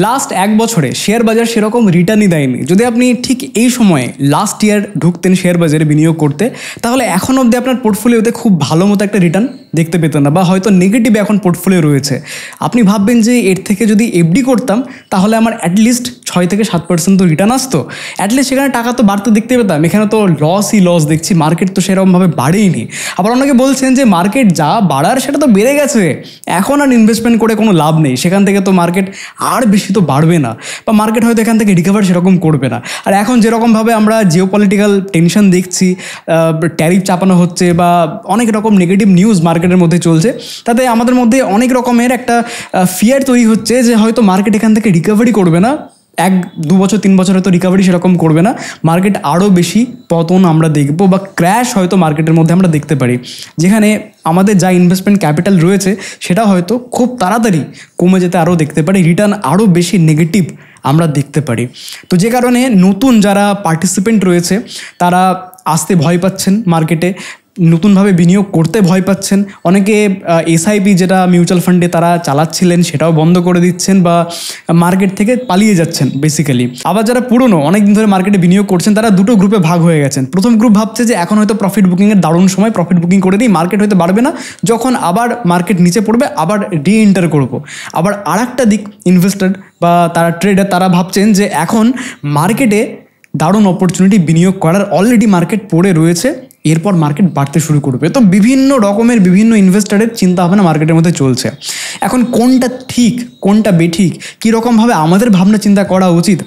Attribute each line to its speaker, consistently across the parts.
Speaker 1: Last এক বছরে share বাজার সেরকম রিটার্নই দেয়নি। যদি আপনি ঠিক এই সময়ে লাস্ট ইয়ার ঢুকতেন শেয়ার বাজারে বিনিয়োগ করতে, তাহলে এখন অবধি আপনার পোর্টফোলিওতে খুব ভালো মতো একটা রিটার্ন দেখতে পেতেন না, বা হয়তো নেগেটিভ এখন পোর্টফোলিও রয়েছে। আপনি ভাববেন যে এর থেকে যদি এফডি করতাম তাহলে আমার অ্যাটলিস্ট 6-7% তো রিটার্ন আসতো, অ্যাটলিস্ট সেখানে টাকা তো বাড়তে দেখতে পেতাম। এখানে তো লসই লস দেখছি, মার্কেট তো সেরকমভাবে বাড়েইনি। আবার অনেকে বলছেন যে মার্কেট যা বাড়ার সেটা তো বেড়ে গেছে, এখন আর ইনভেস্টমেন্ট করে কোনো লাভ নেই, সেখান থেকে তো মার্কেট আর বেশি তো বাড়বে না, বা মার্কেট হয়তো এখান থেকে রিকভার সেরকম করবে না। আর এখন যেরকমভাবে আমরা জিওপলিটিক্যাল টেনশন দেখছি, ট্যারিফ চাপানো হচ্ছে বা অনেক রকম নেগেটিভ নিউজ মার্কেটের মধ্যে চলছে, তাতে আমাদের মধ্যে অনেক রকমের একটা ফিয়ার তৈরি হচ্ছে যে হয়তো মার্কেট এখান থেকে রিকভারি করবে না, 1-2 বছর 3 বছর হয়তো রিকভারি সেরকম করবে না, মার্কেট আরও বেশি পতন আমরা দেখব বা ক্র্যাশ হয়তো মার্কেটের মধ্যে আমরা দেখতে পারি, যেখানে আমাদের যা ইনভেস্টমেন্ট ক্যাপিটাল রয়েছে সেটা হয়তো খুব তাড়াতাড়ি কমে যেতে আরও দেখতে পারি, রিটার্ন আরও বেশি নেগেটিভ আমরা দেখতে পারি। তো যে কারণে নতুন যারা পার্টিসিপেন্ট রয়েছে তারা আসতে ভয় পাচ্ছেন মার্কেটে, নতুনভাবে বিনিয়োগ করতে ভয় পাচ্ছেন। অনেকে এসআইপি যেটা মিউচুয়াল ফান্ডে তারা চালাচ্ছিলেন সেটাও বন্ধ করে দিচ্ছেন বা মার্কেট থেকে পালিয়ে যাচ্ছেন বেসিক্যালি। আবার যারা পুরনো অনেক দিন ধরে মার্কেটে বিনিয়োগ করছেন তারা দুটো গ্রুপে ভাগ হয়ে গেছেন। প্রথম গ্রুপ ভাবছে যে এখন হয়তো প্রফিট বুকিংয়ের দারুণ সময়, প্রফিট বুকিং করে দিই, মার্কেট হয়তো বাড়বে না, যখন আবার মার্কেট নিচে পড়বে আবার রিএন্টার করবো। আবার আর একটা দিক ইনভেস্টার বা তারা ট্রেডার তারা ভাবছেন যে এখন মার্কেটে দারুণ অপরচুনিটি বিনিয়োগ করার, অলরেডি মার্কেট পড়ে রয়েছে, এরপর মার্কেট বাড়তে শুরু করবে। তো বিভিন্ন রকমের বিভিন্ন ইনভেস্টারের চিন্তাভাবনা মার্কেটের মধ্যে চলছে। এখন কোনটা ঠিক কোনটা বেঠিক, কীরকমভাবে আমাদের ভাবনা চিন্তা করা উচিত,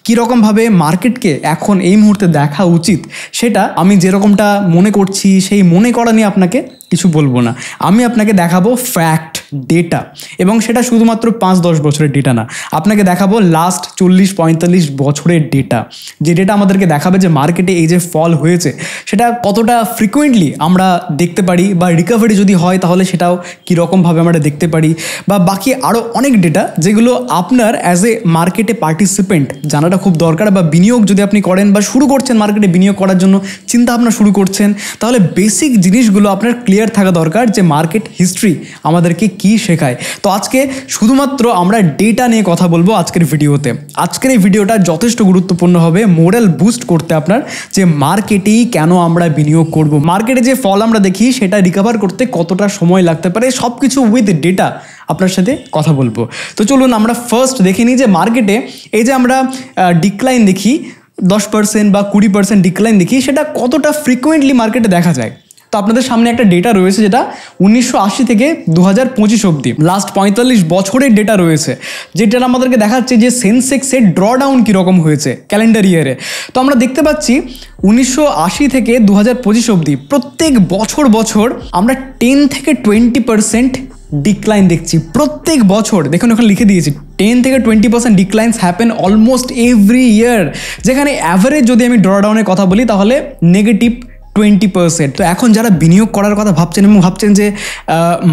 Speaker 1: কীরকমভাবে মার্কেটকে এখন এই মুহূর্তে দেখা উচিত, সেটা আমি যেরকমটা মনে করছি সেই মনে করা নিয়ে আপনাকে কিছু বলবো না। আমি আপনাকে দেখাবো ফ্যাক্ট, ডেটা, এবং সেটা শুধুমাত্র 5-10 বছরের ডেটা না, আপনাকে দেখাবো লাস্ট 40-45 বছরের ডেটা, যে ডেটা আমাদেরকে দেখাবে যে মার্কেটে এই যে ফল হয়েছে সেটা কতটা ফ্রিকুয়েন্টলি আমরা দেখতে পারি, বা রিকভারি যদি হয় তাহলে সেটাও কীরকমভাবে আমরা দেখতে পারি, বা বাকি আরও অনেক ডেটা যেগুলো আপনার অ্যাজ এ মার্কেটে পার্টিসিপেন্ট জানাটা খুব দরকার। বা বিনিয়োগ যদি আপনি করেন বা শুরু করছেন মার্কেটে বিনিয়োগ করার জন্য চিন্তা ভাবনা শুরু করছেন, তাহলে বেসিক জিনিসগুলো আপনার ক্লিয়ার থাকা দরকার যে মার্কেট হিস্ট্রি আমাদেরকে কী শেখায়। তো আজকে শুধুমাত্র আমরা ডেটা নিয়ে কথা বলবো আজকের ভিডিওতে। আজকের এই ভিডিওটা যথেষ্ট গুরুত্বপূর্ণ হবে মোরাল বুস্ট করতে আপনার, যে মার্কেটেই কেন আমরা বিনিয়োগ করব, মার্কেটে যে ফল আমরা দেখি সেটা রিকভার করতে কতটা সময় লাগতে পারে, সব কিছু উইথ ডেটা আপনার সাথে কথা বলবো। তো চলুন আমরা ফার্স্ট দেখে নিই যে মার্কেটে এই যে আমরা ডিক্লাইন দেখি 10% বা 20% ডিক্লাইন দেখি, সেটা কতটা ফ্রিকুয়েন্টলি মার্কেটে দেখা যায়। তো আপনাদের সামনে একটা ডেটা রয়েছে যেটা 1980 থেকে 2025 অবধি লাস্ট 45 বছরের ডেটা রয়েছে, যেটা আমাদেরকে দেখাচ্ছে যে সেন্সেক্সের ড্রডাউন কীরকম হয়েছে ক্যালেন্ডার ইয়ারে। তো আমরা দেখতে পাচ্ছি 1980 থেকে 2025 অবধি প্রত্যেক বছর আমরা 10 থেকে 20% ডিক্লাইন দেখছি প্রত্যেক বছর। দেখুন ওখানে লিখে দিয়েছি 10 থেকে 20% declines happen almost every year, যেখানে অ্যাভারেজ যদি আমি ড্রডাউনের কথা বলি তাহলে নেগেটিভ 20%। তো এখন যারা বিনিয়োগ করার কথা ভাবছেন এবং ভাবছেন যে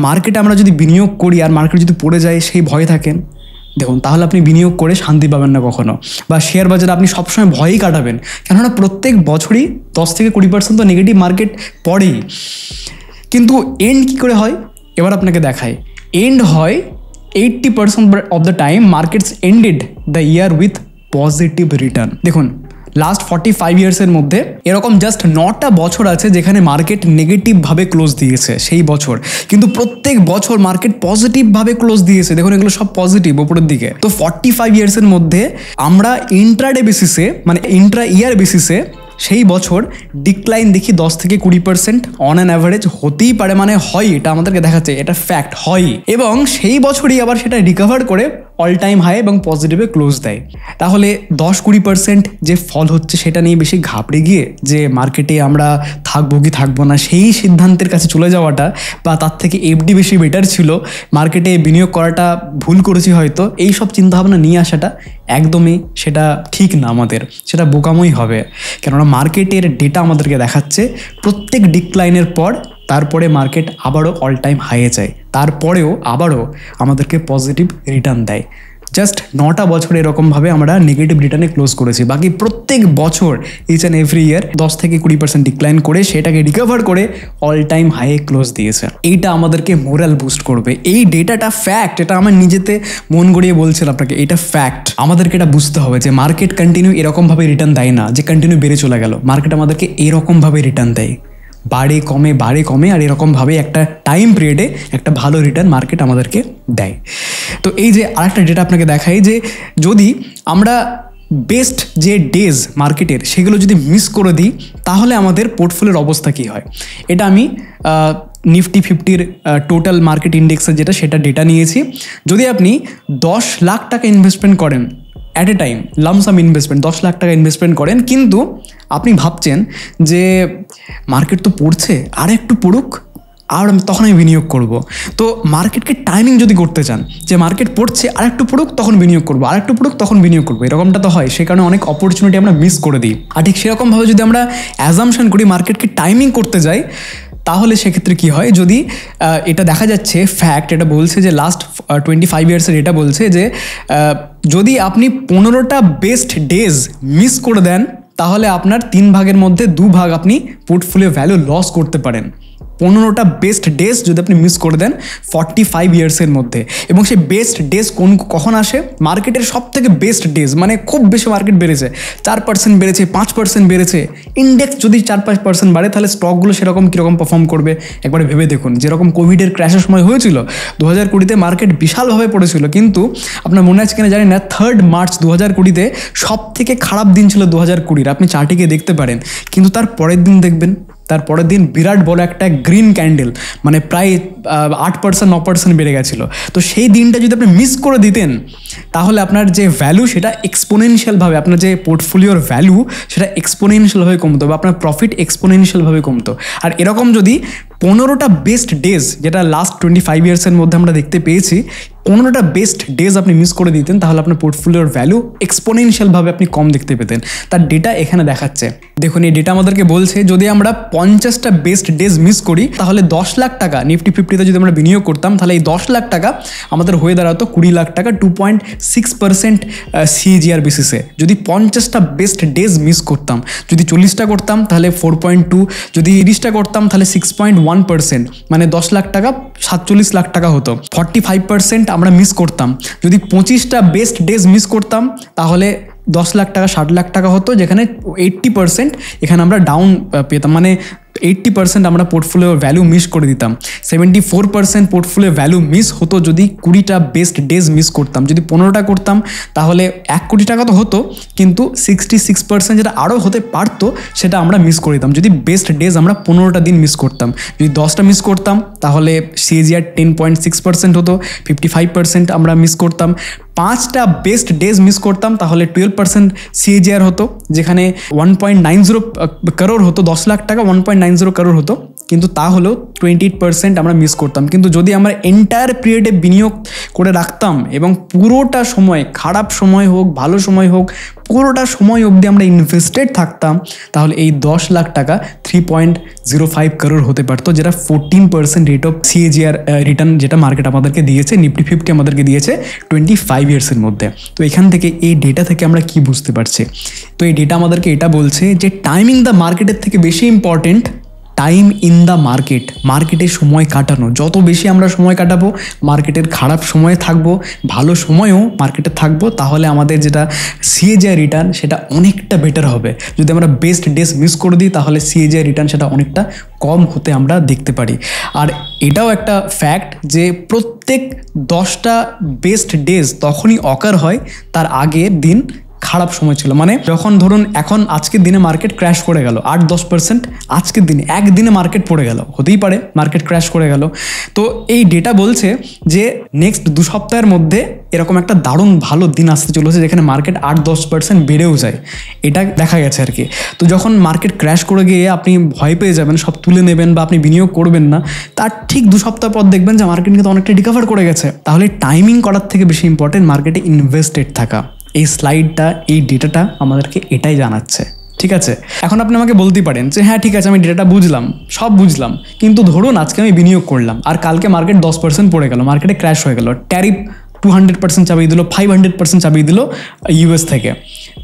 Speaker 1: মার্কেটে আমরা যদি বিনিয়োগ করি আর মার্কেট যদি পড়ে যায় সেই ভয়ে থাকেন, দেখুন তাহলে আপনি বিনিয়োগ করে শান্তি পাবেন না কখনো, বা শেয়ার বাজারে আপনি সবসময় ভয়ই কাটাবেন, কেননা প্রত্যেক বছরই 10 থেকে 20% তো নেগেটিভ মার্কেট পড়েই। কিন্তু এন্ড কী করে হয় এবার আপনাকে দেখায়। এন্ড হয় 80% of the time markets ended the year with positive return. দেখুন লাস্ট 45 ইয়ার্সের মধ্যে এরকম জাস্ট 9টা বছর আছে যেখানে মার্কেট নেগেটিভভাবে ক্লোজ দিয়েছে সেই বছর, কিন্তু প্রত্যেক বছর মার্কেট পজিটিভভাবে ক্লোজ দিয়েছে। দেখুন এগুলো সব পজিটিভ ওপরের দিকে। তো 45 ইয়ার্সের মধ্যে আমরা ইন্ট্রাডে বেসিসে মানে ইন্ট্রা ইয়ার বেসিসে সেই বছর ডিক্লাইন দেখি 10 থেকে 20% অন অ্যান অ্যাভারেজ হতেই পারে, মানে হয়, এটা আমাদেরকে দেখাচ্ছে, এটা ফ্যাক্ট হয়, এবং সেই বছরই আবার সেটা রিকভার করে অল টাইম হাই এবং পজিটিভে ক্লোজ দেয়। তাহলে 10-20% যে ফল হচ্ছে সেটা নিয়ে বেশি ঘাবড়ে গিয়ে যে মার্কেটে আমরা থাকবো কি থাকবো না সেই সিদ্ধান্তের কাছে চলে যাওয়াটা, বা তার থেকে এফডি বেশি বেটার ছিল, মার্কেটে বিনিয়োগ করাটা ভুল করেছি হয়তো, এই সব চিন্তাভাবনা নিয়ে আসাটা একদমই সেটা ঠিক না, আমাদের সেটা বোকামোই হবে। কেননা মার্কেটের ডেটা আমাদেরকে দেখাচ্ছে প্রত্যেক ডিক্লাইনের পর তারপরে মার্কেট আবারও অল টাইম হাইয়ে যায়, তারপরেও আবারও আমাদেরকে পজিটিভ রিটার্ন দেয়, জাস্ট 9টা বছর এরকমভাবে আমরা নেগেটিভ রিটার্নে ক্লোজ করেছি। বাকি প্রত্যেক বছর ইচ অ্যান্ড এভরি ইয়ার 10 থেকে 20% ডিক্লাইন করে সেটাকে রিকভার করে অল টাইম হাইয়ে ক্লোজ দিয়েছে। এইটা আমাদেরকে মোরাল বুস্ট করবে। এই ডেটাটা ফ্যাক্ট, এটা আমার নিজেতে মন গড়িয়ে বলছিলাম আপনাকে, এটা ফ্যাক্ট। আমাদেরকে এটা বুঝতে হবে যে মার্কেট কন্টিনিউ এরকমভাবে রিটার্ন দেয় না যে কন্টিনিউ বেড়ে চলে গেল। মার্কেট আমাদেরকে এরকমভাবে রিটার্ন দেয়, বাড়ে কমে, আর এরকমভাবে একটা টাইম পিরিয়ডে একটা ভালো রিটার্ন মার্কেট আমাদেরকে দেয়। তো এই যে আরেকটা ডেটা আপনাকে দেখাই যে যদি আমরা বেস্ট যে ডেজ মার্কেটের সেগুলো যদি মিস করে দিই তাহলে আমাদের পোর্টফোলিওর অবস্থা কী হয়। এটা আমি নিফটি 50-র টোটাল মার্কেট ইন্ডেক্সের যেটা সেটা ডেটা নিয়েছি। যদি আপনি 10 লাখ টাকা ইনভেস্টমেন্ট করেন at a time, lump sum investment 10 lakh টাকা ইনভেস্টমেন্ট করেন, কিন্তু আপনি ভাবছেন যে মার্কেট তো পড়ছে, আর একটু পড়ুক আর তখন আমি বিনিয়োগ করব। তো মার্কেটকে টাইমিং যদি করতে চান যে মার্কেট পড়ছে আর একটু পড়ুক তখন বিনিয়োগ করবো, আর একটু পড়ুক তখন বিনিয়োগ করবো, এরকমটা তো হয়। সে কারণে অনেক অপরচুনিটি আমরা মিস করে দিই। আর ঠিক সেরকমভাবে যদি আমরা অ্যাজাম্পশন করি মার্কেটকে টাইমিং করতে যাই তাহলে সেক্ষেত্রে কী হয়, যদি এটা দেখা যাচ্ছে ফ্যাক্ট, এটা বলছে যে লাস্ট 25 ইয়ার্সের এটা বলছে যে যদি আপনি 15টা বেস্ট ডেজ মিস করে দেন তাহলে আপনার 3 ভাগের মধ্যে 2 ভাগ আপনি পোর্টফোলিও ভ্যালু লস করতে পারেন। 15টা বেস্ট ডেজ যদি আপনি মিস করে দেন 45 ইয়ার্সের মধ্যে। এবং সেই বেস্ট ডেজ কখন আসে? মার্কেটের সব থেকে বেস্ট ডেজ, মানে খুব বেশি মার্কেট বেড়েছে, 4% বেড়েছে, 5% বেড়েছে, ইন্ডেক্স যদি 4-5% বাড়ে তাহলে স্টকগুলো সেরকম কীরকম পারফর্ম করবে একবারে ভেবে দেখুন। যেরকম কোভিডের ক্র্যাশের সময় হয়েছিল 2020-তে মার্কেট বিশালভাবে পড়েছিল, কিন্তু আপনার মনে আছে কিনা জানি না 3rd মার্চ 2020-তে সব থেকে খারাপ দিন ছিল 2020-র, আপনি চার্টিকে দেখতে পারেন। কিন্তু তার পরের দিন দেখবেন, তার পরের দিন বিরাট বড় একটা গ্রিন ক্যান্ডেল, মানে প্রায় 8-9% বেড়ে গেছিলো। তো সেই দিনটা যদি আপনি মিস করে দিতেন তাহলে আপনার যে ভ্যালু সেটা এক্সপোনেনশিয়ালভাবে, আপনার যে পোর্টফোলিওর ভ্যালু সেটা এক্সপোনেনশিয়ালভাবে কমতো বা আপনার প্রফিট এক্সপোনেনশিয়ালভাবে কমতো। আর এরকম যদি 15টা বেস্ট ডেজ, যেটা লাস্ট 25 ইয়ার্সের মধ্যে আমরা দেখতে পেয়েছি, 15টা বেস্ট ডেজ আপনি মিস করে দিতেন তাহলে আপনার পোর্টফোলিওর ভ্যালু এক্সপোনেনশিয়ালভাবে আপনি কম দেখতে পেতেন। তার ডেটা এখানে দেখাচ্ছে, দেখুন এই ডেটা আমাদেরকে বলছে যদি আমরা 50টা বেস্ট ডেজ মিস করি তাহলে 10 লাখ টাকা নিফটি 50-তে যদি আমরা বিনিয়োগ করতাম তাহলে এই 10 লাখ টাকা আমাদের হয়ে দাঁড়াতো 20 লাখ টাকা, 2.6% CAGR বেসিসে। যদি 50টা বেস্ট ডেজ মিস করতাম, যদি 40টা করতাম তাহলে 4.2, যদি 30টা করতাম তাহলে 6.1%, মানে 10 লাখ টাকা 47 লাখ টাকা হতো। 45% আমরা মিস করতাম, যদি 25টা বেস্ট ডেজ মিস করতাম তাহলে 10 লাখ টাকা 60 লাখ টাকা হতো, যেখানে 80% এখানে আমরা ডাউন পেতাম, মানে 80% আমরা পোর্টফোলিও ভ্যালু মিস করে দিতাম। 74% পোর্টফোলিও ভ্যালু মিস হতো যদি 20টা বেস্ট ডেজ মিস করতাম। যদি 15টা করতাম তাহলে 1 কোটি টাকা তো হতো, কিন্তু 66% যেটা আরও হতে পারতো সেটা আমরা মিস করে দিতাম যদি বেস্ট ডেজ আমরা 15টা দিন মিস করতাম। যদি 10টা মিস করতাম তাহলে CAGR 10.6% হতো, 55% আমরা মিস করতাম। 5টা বেস্ট ডেজ মিস করতাম তাহলে 12% CAGR হতো, যেখানে 1.90 করোড় হতো, 10 লাখ টাকা 1.90 করোড় হতো, কিন্তু তা হলেও 28% আমরা মিস করতাম। কিন্তু যদি আমরা এন্টায়ার পিরিয়ডে বিনিয়োগ করে রাখতাম এবং পুরোটা সময়, খারাপ সময় হোক ভালো সময় হোক, পুরোটা সময় অবধি আমরা ইনভেস্টেড থাকতাম তাহলে এই 10 লাখ টাকা 3.05 করোড় হতে পারতো, যেটা 14% রেট অফ CAGR রিটার্ন যেটা মার্কেট আমাদেরকে দিয়েছে, নিফটি 50 আমাদেরকে দিয়েছে 25 ইয়ার্সের মধ্যে। তো এখান থেকে এই ডেটা থেকে আমরা কি বুঝতে পারছি? তো এই ডেটা আমাদেরকে এটা বলছে যে টাইমিং দ্য মার্কেটের থেকে বেশি important time in the market. মার্কেটে সময় কাটানো, যত বেশি আমরা সময় কাটাবো, মার্কেটের খারাপ সময়ে থাকবো, ভালো সময়েও মার্কেটে থাকবো, তাহলে আমাদের যেটা CAGR রিটার্ন সেটা অনেকটা বেটার হবে। যদি আমরা বেস্ট ডেজ মিস করে দিই তাহলে CAGR রিটার্ন সেটা অনেকটা কম হতে আমরা দেখতে পারি। আর এটাও একটা ফ্যাক্ট যে প্রত্যেক 10টা বেস্ট ডেজ তখনই অকার হয় তার আগের দিন খারাপ সময় ছিল। মানে যখন ধরুন এখন আজকের দিনে মার্কেট ক্র্যাশ করে গেল 8-10%, আজকের দিনে একদিনে মার্কেট পড়ে গেল, হতেই পারে মার্কেট ক্র্যাশ করে গেল। তো এই ডেটা বলছে যে নেক্সট 2 সপ্তাহের মধ্যে এরকম একটা দারুণ ভালো দিন আসতে চলেছে যেখানে মার্কেট 8-10% বেড়েও যায়, এটা দেখা গেছে আর কি। তো যখন মার্কেট ক্র্যাশ করে গিয়ে আপনি ভয় পেয়ে যাবেন, সব তুলে নেবেন বা আপনি বিনিয়োগ করবেন না, তার ঠিক 2 সপ্তাহ পর দেখবেন যে মার্কেট কিন্তু অনেকটা রিকভার করে গেছে। তাহলে টাইমিং করার থেকে বেশি ইম্পর্টেন্ট মার্কেটে ইনভেস্টেড থাকা। এই স্লাইডটা, এই ডেটাটা আমাদেরকে এটাই জানাচ্ছে, ঠিক আছে? এখন আপনি আমাকে বলতে পারেন যে হ্যাঁ ঠিক আছে আমি ডেটাটা বুঝলাম, সব বুঝলাম, কিন্তু ধরুন আজকে আমি বিনিয়োগ করলাম আর কালকে মার্কেট 10% পড়ে গেল, মার্কেটে ক্র্যাশ হয়ে গেল, ট্যারিফ 200% চাপিয়ে দিল, 500% চাপিয়ে দিল ইউএস থেকে,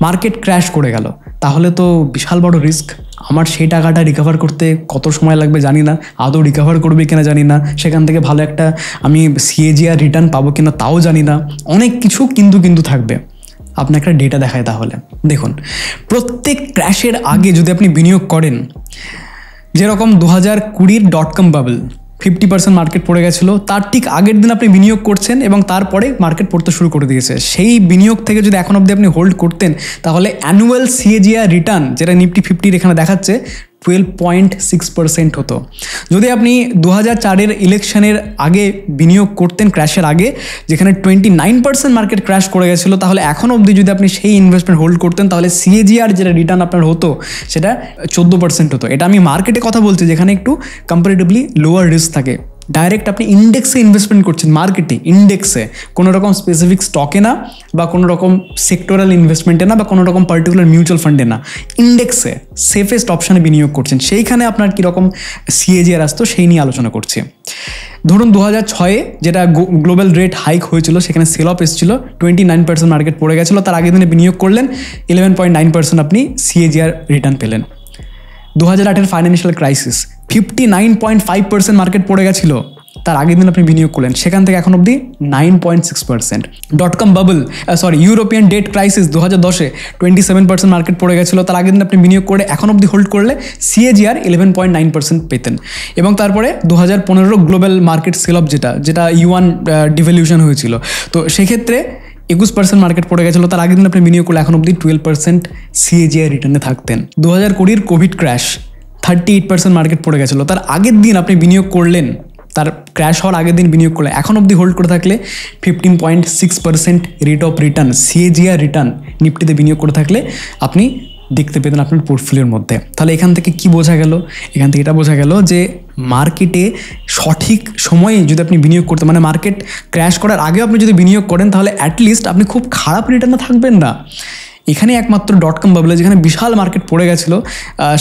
Speaker 1: মার্কেট ক্র্যাশ করে গেল, তাহলে তো বিশাল বড় রিস্ক। আমার সেই টাকাটা রিকভার করতে কত সময় লাগবে জানি না, আদৌ রিকভার করবে কিনা জানি না, সেখান থেকে ভালো একটা আমি সিএজিআর রিটার্ন পাবো কিনা তাও জানি না, অনেক কিছু কিন্তু থাকবে। আপনি একটা ডেটা দেখায় তাহলে দেখুন, প্রত্যেক ক্র্যাশের আগে যদি আপনি বিনিয়োগ করেন, যেরকম 2020 .com বাবল 50% মার্কেট পড়ে গেছিলো, তার ঠিক আগের দিন আপনি বিনিয়োগ করছেন এবং তারপরে মার্কেট পড়তে শুরু করে দিয়েছে, সেই বিনিয়োগ থেকে যদি এখন অবধি আপনি হোল্ড করতেন, তাহলে অ্যানুয়াল সিএজিআর রিটার্ন যেটা নিফটি 50 এখানে দেখাচ্ছে 12.6% হতো। যদি আপনি 2004 ইলেকশনের আগে বিনিয়োগ করতেন, ক্র্যাশের আগে, যেখানে 29% মার্কেট ক্র্যাশ করে গেছিলো, তাহলে এখন অবধি যদি আপনি সেই ইনভেস্টমেন্ট হোল্ড করতেন, তাহলে সিএজিআর যেটা রিটার্ন আপনার হতো সেটা 14% হতো। এটা আমি মার্কেটে কথা বলছি, যেখানে একটু কম্পারেটিভলি লোয়ার রিস্ক থাকে। ডাইরেক্ট আপনি ইন্ডেক্সে ইনভেস্টমেন্ট করছেন, মার্কেটে ইন্ডেক্সে, কোনো রকম স্পেসিফিক স্টকে না, বা কোনো রকম সেক্টরাল ইনভেস্টমেন্টে না, বা কোনো রকম পার্টিকুলার মিউচুয়াল ফান্ডে না, ইন্ডেক্সে সেফেস্ট অপশানে বিনিয়োগ করছেন, সেইখানে আপনার কীরকম সিএজিআর আসতো সেই নিয়ে আলোচনা করছি। ধরুন 2006 যেটা গ্লোবাল রেট হাইক হয়েছিল, সেখানে সেল অফ এসেছিল, 29% মার্কেট পড়ে গেছিলো, তার আগের দিনে বিনিয়োগ করলেন, 11.9% আপনি সিএজিআর রিটার্ন পেলেন। 2008 ফাইন্যান্সিয়াল ক্রাইসিস, 59.5% মার্কেট পড়ে গেছিলো, তার আগের দিন আপনি বিনিয়োগ করলেন, সেখান থেকে এখন অবধি 9.6%। .com bubble European debt crisis 2010-এ 27% মার্কেট পড়ে গেছিলো, তার আগের দিন আপনি বিনিয়োগ করে এখন অবধি হোল্ড করলে সিএজিআর 11.9% পেতেন। এবং তারপরে 2015 গ্লোবাল মার্কেট সেল অফ যেটা ইউয়ান ডিভ্যালুয়েশন হয়েছিল, তো সেক্ষেত্রে 21% মার্কেট পড়ে গেছিলো, তার আগের দিন আপনি বিনিয়োগ করলে এখন অবধি 12% সিএজিআর রিটার্নে থাকতেন। 2020 কোভিড ক্র্যাশ, 38% মার্কেট পড়ে গেছিলো, তার আগের দিন আপনি বিনিয়োগ করলেন, তার ক্র্যাশ হওয়ার আগের দিন বিনিয়োগ করলে এখন অবধি হোল্ড করে থাকলে 15.6% rate of return, CAGR return নিফটিতে বিনিয়োগ করে থাকলে আপনি দেখতে পেতেন আপনার পোর্টফোলিওর মধ্যে। তাহলে এখান থেকে কি বোঝা গেল? এখান থেকে এটা বোঝা গেল যে মার্কেটে সঠিক সময়ে যদি আপনি বিনিয়োগ করতে, মানে মার্কেট ক্র্যাশ করার আগে আপনি যদি বিনিয়োগ করেন, তাহলে অ্যাটলিস্ট আপনি খুব খারাপ রিটার্নে থাকবেন না। এখানে একমাত্র .com বাবলে যেখানে বিশাল মার্কেট পড়ে গেছিলো,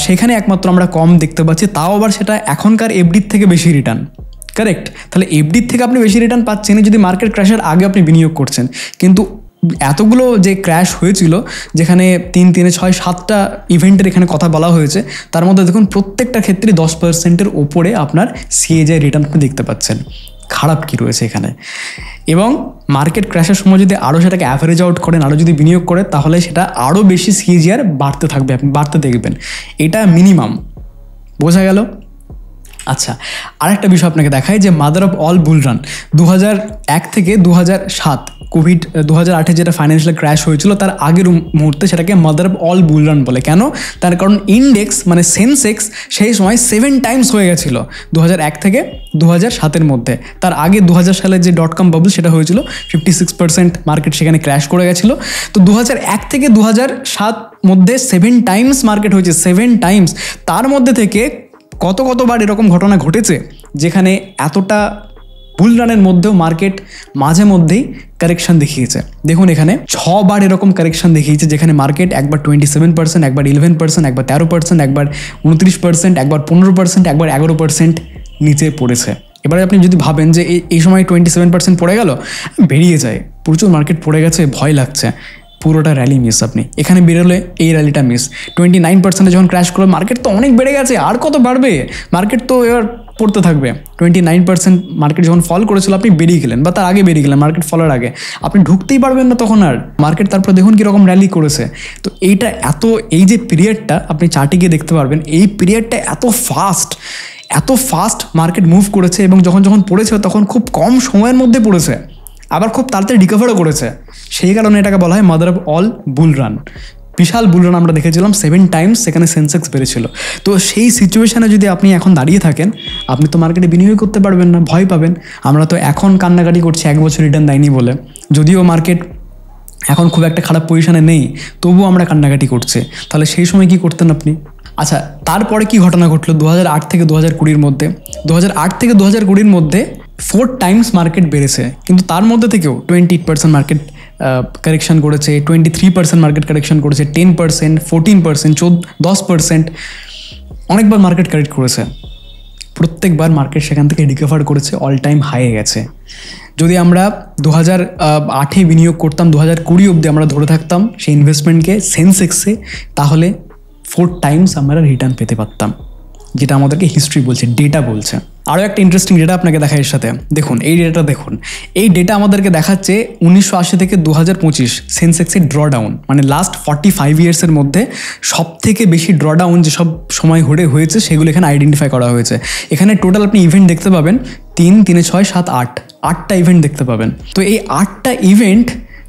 Speaker 1: সেখানে একমাত্র আমরা কম দেখতে পাচ্ছি, তাও আবার সেটা এখনকার এফডির থেকে বেশি রিটার্ন। কারেক্ট? তাহলে এফডির থেকে আপনি বেশি রিটার্ন পাচ্ছেন যদি মার্কেট ক্র্যাশের আগে আপনি বিনিয়োগ করছেন। কিন্তু এতগুলো যে ক্র্যাশ হয়েছিল, যেখানে 3, 3, 6, 7টা ইভেন্টের এখানে কথা বলা হয়েছে, তার মধ্যে দেখুন প্রত্যেকটা ক্ষেত্রে 10%-এর ওপরে আপনার সিএজিআর রিটার্ন আপনি দেখতে পাচ্ছেন। খারাপ কি রয়েছে এখানে? এবং মার্কেট ক্র্যাশের সময় যদি আরও সেটাকে অ্যাভারেজ আউট করেন, আরও যদি বিনিয়োগ করে, তাহলে সেটা আরও বেশি সিএজিআর বাড়তে থাকবে, আপনি বাড়তে দেখবেন। এটা মিনিমাম। বোঝা গেল? আচ্ছা, আরেকটা বিষয় আপনাকে দেখায় যে mother of all bull run 2001 থেকে 2007 কোভিড 2008 যেটা ফাইন্যান্সিয়াল ক্র্যাশ হয়েছিল, তার আগের মুহূর্তে সেটাকে mother of all bull run বলে। কেন? তার কারণ ইন্ডেক্স মানে সেন্সেক্স সেই সময় 7 টাইমস হয়ে গেছিল 2001 থেকে 2007-এর মধ্যে। তার আগে 2000 সালের যে .com বাবল সেটা হয়েছিল, 56% মার্কেট সেখানে ক্র্যাশ করে গেছিলো। তো 2001 থেকে 2007 মধ্যে 7 টাইমস মার্কেট হয়েছে, 7 টাইমস। তার মধ্যে থেকে কতবার এরকম ঘটনা ঘটেছে যেখানে এতটা বুল রানের মধ্যেও মার্কেট মাঝে মধ্যেই কারেকশান দেখিয়েছে। দেখুন এখানে 6 বার এরকম কারেকশান দেখিয়েছে, যেখানে মার্কেট একবার 27%, একবার 11%, একবার 13%, একবার 29%, একবার 15%, একবার 11% নিচে পড়েছে। এবারে আপনি যদি ভাবেন যে এই সময় 27% পড়ে গেল, বেরিয়ে যায়, প্রচুর মার্কেট পড়ে গেছে, ভয় লাগছে, পুরোটা র্যালি মিস। আপনি এখানে বেরোলে এই র্যালিটা মিস। 29% যখন ক্র্যাশ করলো, মার্কেট তো অনেক বেড়ে গেছে, আর কত বাড়বে, মার্কেট তো এবার পড়তে থাকবে। 29% মার্কেট যখন ফল করেছিল, আপনি বেরিয়ে গেলেন, বা তার আগে বেরিয়ে গেলেন, মার্কেট ফলের আগে, আপনি ঢুকতেই পারবেন না তখন আর। মার্কেট তারপর দেখুন কীরকম র্যালি করেছে। তো এইটা এই যে পিরিয়ডটা আপনি চার্টে গিয়ে দেখতে পারবেন, এই পিরিয়ডটা এত ফাস্ট মার্কেট মুভ করেছে, এবং যখন পড়েছে তখন খুব কম সময়ের মধ্যে পড়েছে, আবার খুব তাড়াতাড়ি রিকভারও করেছে। সেই কারণে এটাকে বলা হয় mother of all bull run. বিশাল বুল রান আমরা দেখেছিলাম, 7 টাইমস সেখানে সেন্সেক্স বেড়েছিল। তো সেই সিচুয়েশানে যদি আপনি এখন দাঁড়িয়ে থাকেন, আপনি তো মার্কেটে বিনিয়োগ করতে পারবেন না, ভয় পাবেন। আমরা তো এখন কান্নাকাটি করছি 1 বছর রিটার্ন দেয়নি বলে, যদিও মার্কেট এখন খুব একটা খারাপ পজিশনে নেই, তবুও আমরা কান্নাকাটি করছি। তাহলে সেই সময় কি করতেন আপনি? আচ্ছা, তারপরে কি ঘটনা ঘটলো 2008 থেকে 2020-র মধ্যে? 2008 থেকে 2020-র মধ্যে 4 টাইমস মার্কেট বেড়েছে, কিন্তু তার মধ্যে থেকেও 28% মার্কেট কারেকশান করেছে, 23% মার্কেট কারেকশান করেছে, 10%, 14%, 10%, অনেকবার মার্কেট কারেক্ট করেছে। প্রত্যেকবার মার্কেট সেখান থেকে রিকভার করেছে, অল টাইম হাইয়ে গেছে। যদি আমরা 2008 বিনিয়োগ করতাম, 2020 অবধি আমরা ধরে থাকতাম সেই ইনভেস্টমেন্টকে সেন্সেক্সে, তাহলে 4 টাইমস আমরা রিটার্ন পেতে পারতাম, যেটা আমাদেরকে হিস্ট্রি বলছে, ডেটা বলছে। আরও একটা ইন্টারেস্টিং ডেটা আপনাকে দেখা এর সাথে, দেখুন এই ডেটাটা দেখুন। এই ডেটা আমাদেরকে দেখাচ্ছে 1980 থেকে 2025 সেন্সেক্সের ড্রডাউন, মানে লাস্ট 45 ইয়ার্সের মধ্যে সব থেকে বেশি ড্রডাউন যেসব সময় হয়েছে সেগুলো এখানে আইডেন্টিফাই করা হয়েছে। এখানে টোটাল আপনি ইভেন্ট দেখতে পাবেন 3, 3, 6, 7, 8টা ইভেন্ট দেখতে পাবেন। তো এই 8টা ইভেন্ট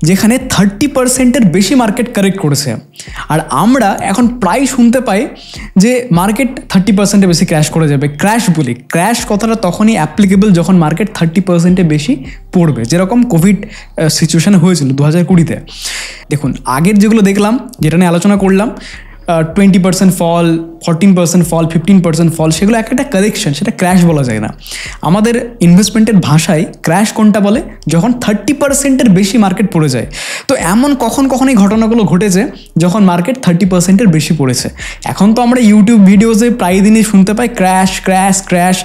Speaker 1: যেখানে 30%-এর বেশি মার্কেট কারেক্ট করেছে। আর আমরা এখন প্রায় শুনতে পাই যে মার্কেট 30%-এর বেশি ক্র্যাশ করে যাবে। ক্র্যাশ বলি, ক্র্যাশ কথাটা তখনই অ্যাপ্লিকেবল যখন মার্কেট 30%-এর বেশি পড়বে, যেরকম কোভিড সিচুয়েশানে হয়েছিল 2020-তে। দেখুন আগের যেগুলো দেখলাম, যেটা নিয়ে আলোচনা করলাম, 20% ফল, 14% ফল, 15% ফল, সেগুলো একটা কারেকশন, সেটা ক্র্যাশ বলা যায় না। আমাদের ইনভেস্টমেন্টের ভাষায় ক্র্যাশ কোনটা বলে? যখন 30%-এর বেশি মার্কেট পড়ে যায়। তো এমন কখন এই ঘটনাগুলো ঘটেছে যখন মার্কেট 30%-এর বেশি পড়েছে। এখন তো আমরা ইউটিউব ভিডিওসে প্রায় দিনই শুনতে পাই ক্র্যাশ ক্র্যাশ ক্র্যাশ।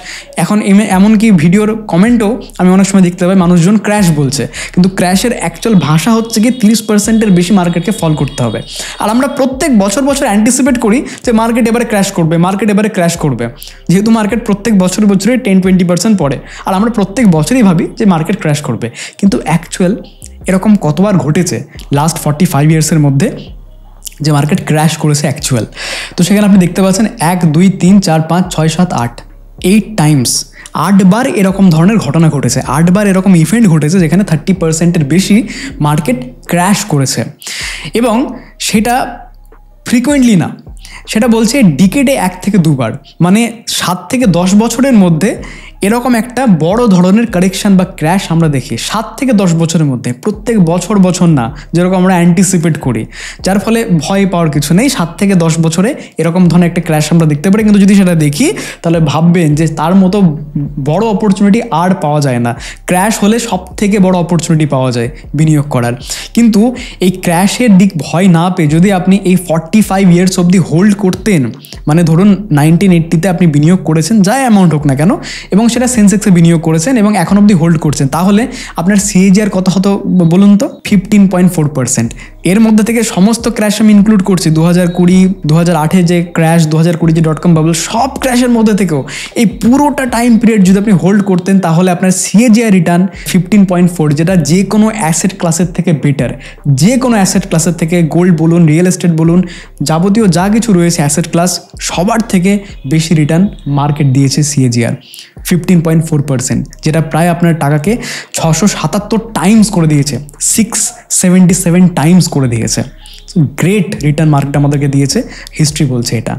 Speaker 1: এখন এমনকি ভিডিওর কমেন্টও আমি অনেক সময় দেখতে পাই মানুষজন ক্র্যাশ বলছে, কিন্তু ক্র্যাশের অ্যাকচুয়াল ভাষা হচ্ছে কি 30%-এর বেশি মার্কেটকে ফল করতে হবে। আর আমরা প্রত্যেক বছর অ্যান্টিসিপেট করি যে মার্কেট এবারে ক্র্যাশ করবে, মার্কেট এবারে ক্র্যাশ করবে, যেহেতু মার্কেট প্রত্যেক বছরে 10-20% পড়ে। আর আমরা প্রত্যেক বছরই ভাবি যে মার্কেট ক্র্যাশ করবে, কিন্তু অ্যাকচুয়াল এরকম কতবার ঘটেছে লাস্ট 45 ইয়ার্সের মধ্যে যে মার্কেট ক্র্যাশ করেছে অ্যাকচুয়াল? তো সেখানে আপনি দেখতে পাচ্ছেন 1, 2, 3, 4, 5, 6, 7, 8 টাইমস, 8বার এরকম ধরনের ঘটনা ঘটেছে, 8বার এরকম ইভেন্ট ঘটেছে যেখানে 30%-এর বেশি মার্কেট ক্র্যাশ করেছে। এবং সেটা ফ্রিকুয়েন্টলি না, সেটা বলছে ডিকেডে 1 থেকে 2 বার, মানে 7 থেকে 10 বছরের মধ্যে এরকম একটা বড় ধরনের কারেকশান বা ক্র্যাশ আমরা দেখি 7 থেকে 10 বছরের মধ্যে। প্রত্যেক বছর না, যেরকম আমরা অ্যান্টিসিপেট করি, যার ফলে ভয় পাওয়ার কিছু নেই। 7 থেকে 10 বছরে এরকম ধরনের একটা ক্র্যাশ আমরা দেখতে পারি, কিন্তু যদি সেটা দেখি তাহলে ভাববেন যে তার মতো বড় অপরচুনিটি আর পাওয়া যায় না। ক্র্যাশ হলে সব থেকে বড় অপরচুনিটি পাওয়া যায় বিনিয়োগ করার। কিন্তু এই ক্র্যাশের দিক ভয় না পেয়ে যদি আপনি এই 45 ইয়ার্স অবধি হোল্ড করতেন, মানে ধরুন 1980-তে আপনি বিনিয়োগ করেছেন, যা অ্যামাউন্ট হোক না কেন, এবং সেটা সেন্সেক্সে বিনিয়োগ করেছেন এবং এখন অবধি হোল্ড করছেন, তাহলে আপনার সিএজিআর কত হতো বলুন তো? 15.4%। এর মধ্যে থেকে সমস্ত ক্র্যাশ আমি ইনক্লুড করছি, 2020, 2008 যে ক্র্যাশ, 2020 যে .com বাবল, সব ক্র্যাশের মধ্যে থেকেও এই পুরোটা টাইম পিরিয়ড যদি আপনি হোল্ড করতেন, তাহলে আপনার সিএজিআর রিটার্ন 15.4, যেটা যে কোনো অ্যাসেট ক্লাসের থেকে বেটার। যে কোনো অ্যাসেট ক্লাসের থেকে, গোল্ড বলুন, রিয়েল এস্টেট বলুন, যাবতীয় যা কিছু রয়েছে অ্যাসেট ক্লাস, সবার থেকে বেশি রিটার্ন মার্কেট দিয়েছে সিএজিআর 15.4%, যেটা প্রায় আপনার টাকাকে 677 টাইমস করে দিয়েছে, 677 টাইমস করে দিয়েছে। গ্রেট রিটার্ন মার্কেট আমাদেরকে দিয়েছে, হিস্ট্রি বলছে এটা।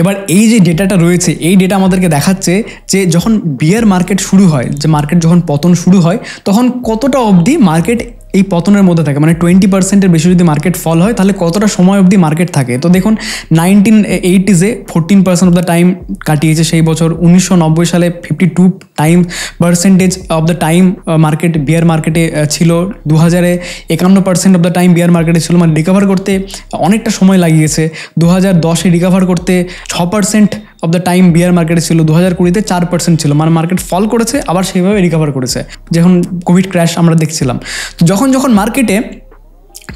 Speaker 1: এবার এই যে ডেটাটা রয়েছে, এই ডেটা আমাদেরকে দেখাচ্ছে যে যখন বিয়ার মার্কেট শুরু হয়, যে মার্কেট যখন পতন শুরু হয়, তখন কতটা অবধি মার্কেট এই পতনের মধ্যে থাকে, মানে 20%-এর বেশি যদি মার্কেট ফল হয় তাহলে কতটা সময় অবধি মার্কেট থাকে। তো দেখুন 1980-এ 14% অফ দ্য টাইম কাটিয়েছে সেই বছর। 1990 সালে 52% অফ দ্য টাইম মার্কেট বিয়ার মার্কেটে ছিল। 2000-এ 51% অফ দ্য টাইম বিয়ার মার্কেটে ছিল, মানে রিকভার করতে অনেকটা সময় লাগিয়েছে। 2010-এ রিকভার করতে 6% অফ দ্য টাইম বিয়ার মার্কেটে ছিল। 2020-তে 4% ছিল, মানে মার্কেট ফল করেছে আবার সেইভাবে রিকভার করেছে, যখন কোভিড ক্র্যাশ আমরা দেখছিলাম। যখন মার্কেটে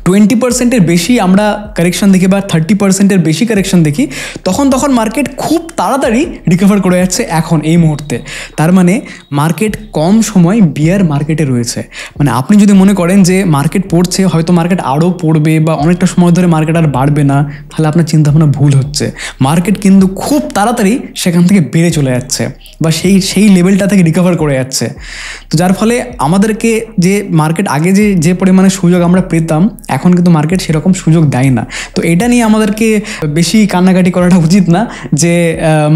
Speaker 1: 20%-এর বেশি আমরা কারেকশন দেখি বা 30%-এর বেশি কারেকশন দেখি, তখন মার্কেট খুব তাড়াতাড়ি রিকভার করে যাচ্ছে এখন এই মুহূর্তে। তার মানে মার্কেট কম সময় বিয়ার মার্কেটে রয়েছে। মানে আপনি যদি মনে করেন যে মার্কেট পড়ছে, হয়তো মার্কেট আরও পড়বে বা অনেকটা সময় ধরে মার্কেট আর বাড়বে না, তাহলে আপনার চিন্তাভাবনা ভুল হচ্ছে। মার্কেট কিন্তু খুব তাড়াতাড়ি সেখান থেকে বেড়ে চলে যাচ্ছে বা সেই লেভেলটা থেকে রিকভার করে যাচ্ছে। তো যার ফলে আমাদেরকে যে মার্কেট আগে যে পরিমাণে সুযোগ আমরা পেতাম, এখন কিন্তু মার্কেট সেরকম সুযোগ দেয় না। তো এটা নিয়ে আমাদেরকে বেশি কান্নাকাটি করাটা উচিত না যে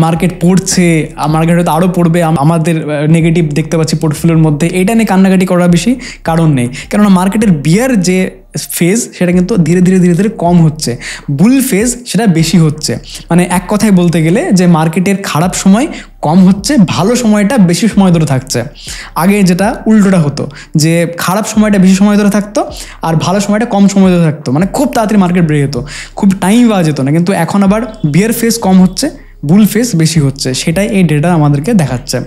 Speaker 1: মার্কেট পড়ছে, মার্কেট হয়তো আরও পড়বে, আমাদের নেগেটিভ দেখতে পাচ্ছি পোর্টফোলিওর মধ্যে, এটা নিয়ে কান্নাকাটি করার বেশি কারণ নেই। কেননা মার্কেটের বিয়ার যে ফেজ সেটা কিন্তু ধীরে ধীরে কম হচ্ছে, বুল ফেজ সেটা বেশি হচ্ছে। মানে এক কথায় বলতে গেলে যে মার্কেটের খারাপ সময় কম হচ্ছে, ভালো সময়টা বেশি সময় ধরে থাকছে। আগে যেটা উল্টোটা হতো, যে খারাপ সময়টা বেশি সময় ধরে থাকতো আর ভালো সময়টা কম সময় ধরে থাকতো, মানে খুব তাড়াতাড়ি মার্কেট বেড়ে যেত, খুব টাইম পাওয়া যেত না। কিন্তু এখন আবার বিয়ার ফেজ কম হচ্ছে, বুল ফেজ বেশি হচ্ছে, সেটাই এই ডেটা আমাদেরকে দেখাচ্ছে।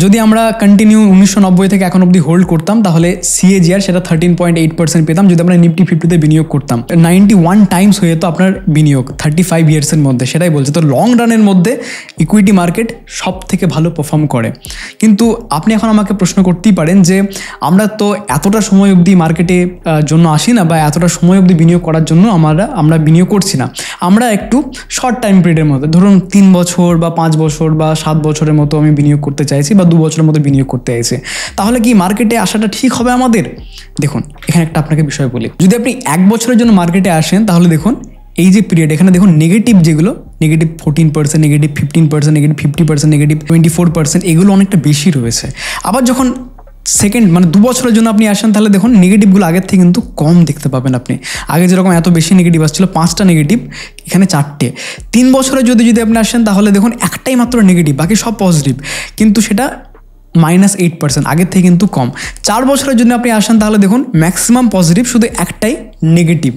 Speaker 1: যদি আমরা কন্টিনিউ 1990 থেকে এখন অবধি হোল্ড করতাম তাহলে CAGR সেটা 13.8% পেতাম। যদি আমরা নিফটি 50-তে বিনিয়োগ করতাম 91 টাইমস হয়ে যেত আপনার বিনিয়োগ 35 ইয়ার্সের মধ্যে, সেটাই বলছে। তো লং রানের মধ্যে ইকুইটি মার্কেট সব থেকে ভালো পারফর্ম করে। কিন্তু আপনি এখন আমাকে প্রশ্ন করতেই পারেন যে আমরা তো এতটা সময় অবধি মার্কেটে জন্য আসি না, বা এতটা সময় অবধি বিনিয়োগ করার জন্য আমরা বিনিয়োগ করছি না, আমরা একটু শর্ট টাইম পিরিয়ডের মধ্যে, ধরুন 3 বছর বা 5 বছর বা 7 বছরের মতো আমি বিনিয়োগ করতে চাইছি বা 2 বছরের মতো বিনিয়োগ করতে চাইছি, তাহলে কি মার্কেটে আসাটা ঠিক হবে আমাদের? দেখুন এখানে একটা আপনাকে বিষয় বলি, যদি আপনি 1 বছরের জন্য মার্কেটে আসেন তাহলে দেখুন এই যে পিরিয়ড, এখানে দেখুন নেগেটিভ যেগুলো, নেগেটিভ 14%, নেগেটিভ 15%, নেগেটিভ 50%, নেগেটিভ 24%, এগুলো অনেকটা বেশি রয়েছে। আবার যখন সেকেন্ড মানে 2 বছরের জন্য আপনি আসেন তাহলে দেখুন নেগেটিভগুলো আগের থেকে কিন্তু কম দেখতে পাবেন আপনি। আগে যেরকম এত বেশি নেগেটিভ আসছিল, 5টা নেগেটিভ, এখানে 4টে। 3 বছরে যদি আপনি আসেন তাহলে দেখুন একটাই মাত্র নেগেটিভ, বাকি সব পজিটিভ, কিন্তু সেটা -8%, আগের থেকে কিন্তু কম। 4 বছরের জন্য আপনি আসেন তাহলে দেখুন ম্যাক্সিমাম পজিটিভ, শুধু একটাই নেগেটিভ,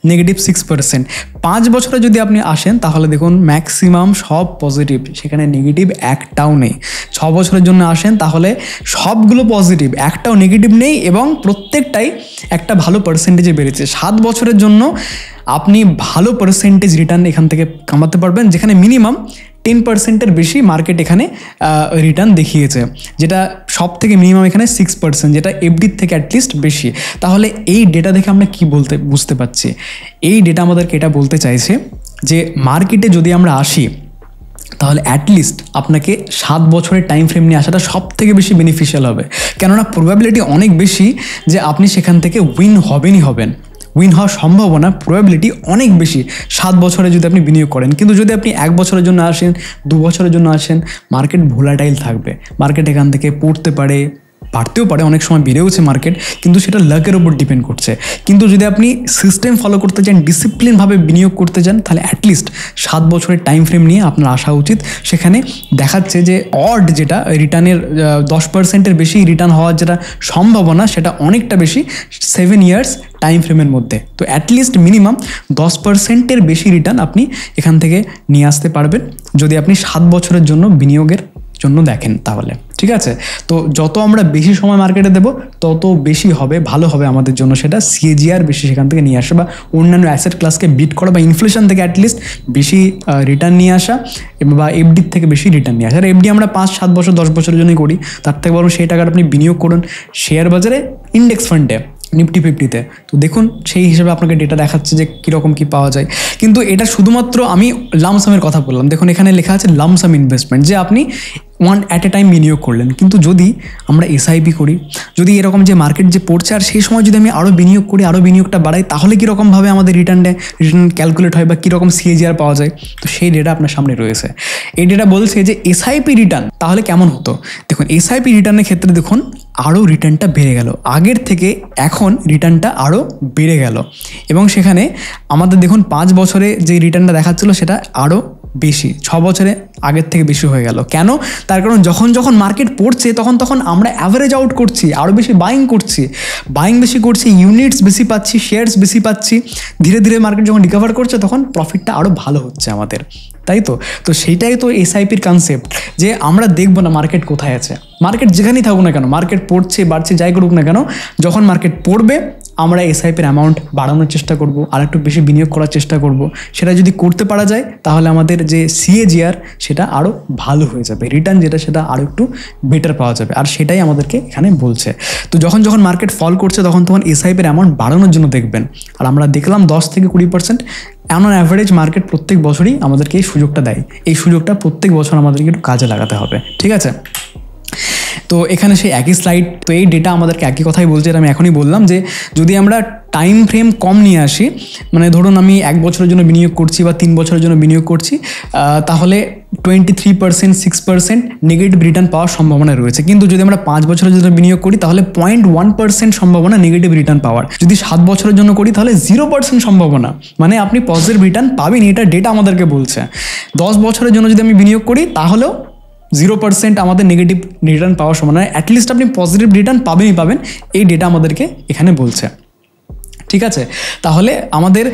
Speaker 1: -6%। 5 বছরে যদি আপনি আসেন তাহলে দেখুন ম্যাক্সিমাম সব পজিটিভ, সেখানে নেগেটিভ একটাও নেই। 6 বছরের জন্য আসেন তাহলে সবগুলো পজিটিভ, একটাও নেগেটিভ নেই, এবং প্রত্যেকটাই একটা ভালো পার্সেন্টেজে বেড়েছে। 7 বছরের জন্য আপনি ভালো পার্সেন্টেজ রিটার্ন এখান থেকে কামাতে পারবেন, যেখানে মিনিমাম 10%-এর বেশি মার্কেট এখানে রিটার্ন দেখিয়েছে, যেটা সব থেকে মিনিমাম এখানে 6%, যেটা এফডির থেকে অ্যাটলিস্ট বেশি। তাহলে এই ডেটা দেখে আমরা কি বুঝতে পারছি? এই ডেটা আমাদেরকে এটা বলতে চাইছে যে মার্কেটে যদি আমরা আসি তাহলে অ্যাটলিস্ট আপনাকে 7 বছরের টাইম ফ্রেম নিয়ে আসাটা সব থেকে বেশি বেনিফিশিয়াল হবে, কেননা প্রবাবিলিটি অনেক বেশি যে আপনি সেখান থেকে উইন হবেন। উইন হওয়ার সম্ভাবনা, প্রবাবিলিটি অনেক বেশি 7 বছরে যদি আপনি বিনিয়োগ করেন। কিন্তু যদি আপনি 1 বছরের জন্য আসেন, 2 বছরের জন্য আসেন, মার্কেট ভোলাটাইল থাকবে, মার্কেট এখান থেকে পড়তে পারে, বাড়তেও পারে, অনেক সময় বেড়েওছে মার্কেট, কিন্তু সেটা লাকের উপর ডিপেন্ড করছে। কিন্তু যদি আপনি সিস্টেম ফলো করতে চান, ডিসিপ্লিনভাবে বিনিয়োগ করতে চান, তাহলে অ্যাটলিস্ট 7 বছরের টাইম ফ্রেম নিয়ে আপনার আসা উচিত। সেখানে দেখাচ্ছে যে অড যেটা রিটার্নের 10%-এর বেশি রিটার্ন হওয়ার যেটা সম্ভাবনা, সেটা অনেকটা বেশি 7 ইয়ার্স টাইম ফ্রেমের মধ্যে। তো অ্যাটলিস্ট মিনিমাম 10%-এর বেশি রিটার্ন আপনি এখান থেকে নিয়ে আসতে পারবেন যদি আপনি 7 বছরের জন্য বিনিয়োগের জন্য দেখেন তাহলে, ঠিক আছে? তো যত আমরা বেশি সময় মার্কেটে দেব তত বেশি হবে, ভালো হবে আমাদের জন্য, সেটা CAGR বেশি সেখান থেকে নিয়ে আসা, বা অন্যান্য অ্যাসেট ক্লাসকে বিট করা, বা ইনফ্লেশন থেকে অ্যাটলিস্ট বেশি রিটার্ন নিয়ে আসা, বা এফডির থেকে বেশি রিটার্ন নিয়ে আসা। আর এফডি আমরা 5, 7 বছর, 10 বছরের জন্যই করি, তার থেকে বরং সেই টাকাটা আপনি বিনিয়োগ করুন শেয়ার বাজারে, ইন্ডেক্স ফান্ডে, নিফটি 50-তে। তো দেখুন সেই হিসেবে আপনাকে ডেটা দেখাচ্ছে যে কীরকম কী পাওয়া যায়। কিন্তু এটা শুধুমাত্র আমি লামসামের কথা বললাম, দেখুন এখানে লেখা আছে লামসাম ইনভেস্টমেন্ট, যে আপনি ওয়ান অ্যাট এ টাইম বিনিয়োগ করলেন। কিন্তু যদি আমরা SIP করি, যদি এরকম যে মার্কেট যে পড়ছে আর সেই সময় যদি আমি আরও বিনিয়োগ করি, আরও বিনিয়োগটা বাড়াই, তাহলে কীরকমভাবে আমাদের রিটার্ন ক্যালকুলেট হয়, বা কীরকম CAGR পাওয়া যায়, তো সেই ডেটা আপনার সামনে রয়েছে। এই ডেটা বলছে যে SIP রিটার্ন তাহলে কেমন হতো। দেখুন SIP রিটার্নের ক্ষেত্রে দেখুন আরও রিটার্নটা বেড়ে গেল, আগের থেকে এখন রিটার্নটা আরও বেড়ে গেল, এবং সেখানে আমাদের দেখুন 5 বছরে যে রিটার্নটা দেখাচ্ছিল সেটা আরও বেশি, 6 বছরে আগের থেকে বেশি হয়ে গেল। কেন? তার কারণ যখন মার্কেট পড়ছে তখন আমরা অ্যাভারেজ আউট করছি, আরও বেশি বাইং বেশি করছি, ইউনিটস বেশি পাচ্ছি, শেয়ারস বেশি পাচ্ছি। ধীরে ধীরে মার্কেট যখন রিকভার করছে তখন প্রফিটটা আরও ভালো হচ্ছে আমাদের, তাই তো? তো সেইটাই তো SIPর কনসেপ্ট, যে আমরা দেখবো না মার্কেট কোথায় আছে, মার্কেট যেখানেই থাকুক না কেন, মার্কেট পড়ছে বাড়ছে যাই করুক না কেন, যখন মার্কেট পড়বে আমরা SIPর অ্যামাউন্ট বাড়ানোর চেষ্টা করব, আর একটু বেশি বিনিয়োগ করার চেষ্টা করব। সেটা যদি করতে পারা যায় তাহলে আমাদের যে CAGR সেটা আরও ভালো হয়ে যাবে, রিটার্ন যেটা সেটা আরও একটু বেটার পাওয়া যাবে, আর সেটাই আমাদেরকে এখানে বলছে। তো যখন মার্কেট ফল করছে তখন SIPর অ্যামাউন্ট বাড়ানোর জন্য দেখবেন। আর আমরা দেখলাম 10 থেকে 20% অন অ্যাভারেজ মার্কেট প্রত্যেক বছরই আমাদেরকে এই সুযোগটা দেয়। এই সুযোগটা প্রত্যেক বছর আমাদেরকে একটু কাজে লাগাতে হবে, ঠিক আছে? তো এখানে সেই একই স্লাইড, তো এই ডেটা আমাদেরকে একই কথাই বলছে, এটা আমি এখনই বললাম যে যদি আমরা টাইম ফ্রেম কম নিয়ে আসি, মানে ধরুন আমি 1 বছরের জন্য বিনিয়োগ করছি বা 3 বছরের জন্য বিনিয়োগ করছি, তাহলে 23%, 6% নেগেটিভ রিটার্ন পাওয়ার সম্ভাবনা রয়েছে। কিন্তু যদি আমরা 5 বছরের জন্য বিনিয়োগ করি তাহলে 0.1% সম্ভাবনা নেগেটিভ রিটার্ন পাওয়ার। যদি 7 বছরের জন্য করি তাহলে 0% সম্ভাবনা, মানে আপনি পজিটিভ রিটার্ন পাবেন, এটা ডেটা আমাদেরকে বলছে। 10 বছরের জন্য যদি আমি বিনিয়োগ করি তাহলেও 0% আমাদের নেগেটিভ রিটার্ন পাওয়ার সম্ভাবনা, অ্যাটলিস্ট আপনি পজিটিভ রিটার্ন পাবেন, এই ডেটা আমাদেরকে এখানে বলছে, ঠিক আছে? তাহলে আমাদের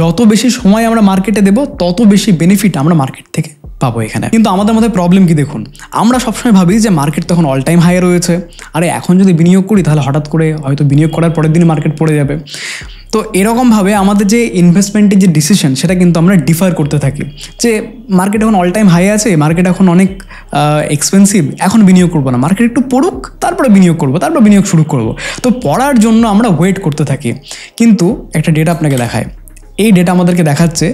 Speaker 1: যত বেশি সময় আমরা মার্কেটে দেব তত বেশি বেনিফিট আমরা মার্কেট থেকে পাবো এখানে। কিন্তু আমাদের মধ্যে প্রবলেম কি দেখুন, আমরা সবসময় ভাবি যে মার্কেট তখন অল টাইম হাই রয়েছে, আরে এখন যদি বিনিয়োগ করি তাহলে হঠাৎ করে হয়তো বিনিয়োগ করার পরের দিন মার্কেট পড়ে যাবে। তো এরকমভাবে আমাদের যে ইনভেস্টমেন্টের যে ডিসিশন সেটা কিন্তু আমরা ডিফার করতে থাকি, যে মার্কেট এখন অল টাইম হাই আছে, মার্কেট এখন অনেক এক্সপেন্সিভ, এখন বিনিয়োগ করবো না, মার্কেট একটু পড়ুক তারপরে বিনিয়োগ করবো, তারপর বিনিয়োগ শুরু করবো। তো পড়ার জন্য আমরা ওয়েট করতে থাকি। কিন্তু একটা ডেটা আপনাকে দেখায়, এই ডেটা আমাদেরকে দেখাচ্ছে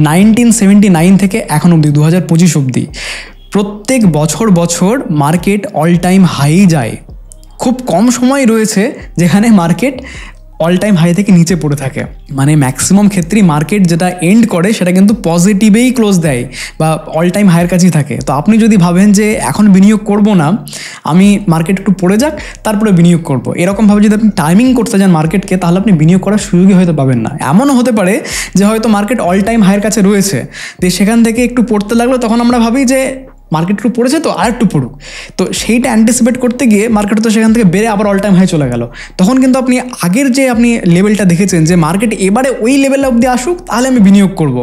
Speaker 1: 1979 থেকে এখন অবধি 2025 অবধি প্রত্যেক বছর মার্কেট অল টাইম হাই যায়। খুব কম সময় রয়েছে যেখানে মার্কেট অল টাইম হাই থেকে নিচে পড়ে থাকে। মানে ম্যাক্সিমাম ক্ষেত্রেই মার্কেট যেটা এন্ড করে সেটা কিন্তু পজিটিভেই ক্লোজ দেয় বা অল টাইম হাইয়ের কাছেই থাকে। তো আপনি যদি ভাবেন যে এখন বিনিয়োগ করব না, আমি মার্কেট একটু পড়ে যাক তারপরে বিনিয়োগ করব, এরকমভাবে যদি আপনি টাইমিং করতে যান মার্কেটকে, তাহলে আপনি বিনিয়োগ করার সুযোগই হয়তো পাবেন না। এমনও হতে পারে যে হয়তো মার্কেট অল টাইম হাইয়ের কাছে রয়েছে, যে সেখান থেকে একটু পড়তে লাগলো, তখন আমরা ভাবি যে মার্কেট একটু পড়েছে তো আর একটু পড়ুক, তো সেইটা অ্যান্টিসিপেট করতে গিয়ে মার্কেট তো সেখান থেকে বেড়ে আবার অল টাইম হাই চলে গেল। তখন কিন্তু আপনি আগের যে আপনি লেভেলটা দেখেছেন যে মার্কেট এবারে ওই লেভেল অবধি আসুক তাহলে আমি বিনিয়োগ করব,